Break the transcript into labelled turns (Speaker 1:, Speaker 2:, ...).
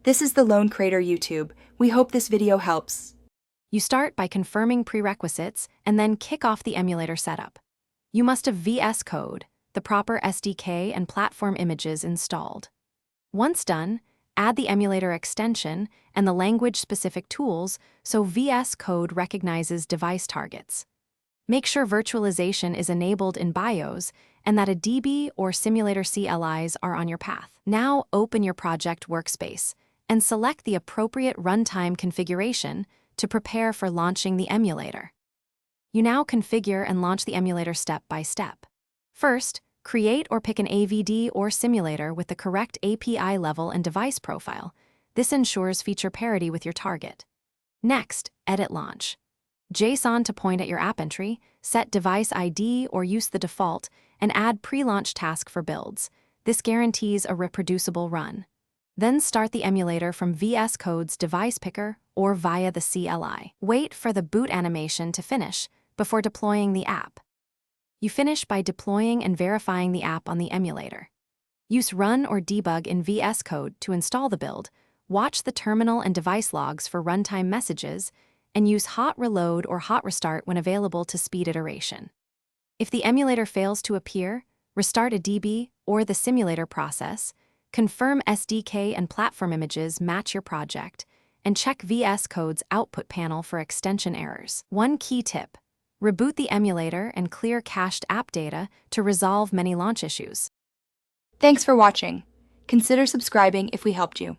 Speaker 1: This is the Lone Crater YouTube. We hope this video helps.
Speaker 2: You start by confirming prerequisites and then kick off the emulator setup. You must have VS Code, the proper SDK and platform images installed. Once done, add the emulator extension and the language-specific tools so VS Code recognizes device targets. Make sure virtualization is enabled in BIOS and that a DB or simulator CLIs are on your path. Now open your project workspace and select the appropriate runtime configuration to prepare for launching the emulator. You now configure and launch the emulator step by step. First, create or pick an AVD or simulator with the correct API level and device profile. This ensures feature parity with your target. Next, edit launch. JSON to point at your app entry, set device ID or use the default, and add pre-launch task for builds. This guarantees a reproducible run. Then start the emulator from VS Code's device picker or via the CLI. Wait for the boot animation to finish before deploying the app. You finish by deploying and verifying the app on the emulator. Use run or debug in VS Code to install the build, watch the terminal and device logs for runtime messages, and use hot reload or hot restart when available to speed iteration. If the emulator fails to appear, restart a DB or the simulator process, confirm SDK and platform images match your project, and check VS Code's output panel for extension errors. One key tip: reboot the emulator and clear cached app data to resolve many launch issues.
Speaker 1: Thanks for watching. Consider subscribing if we helped you.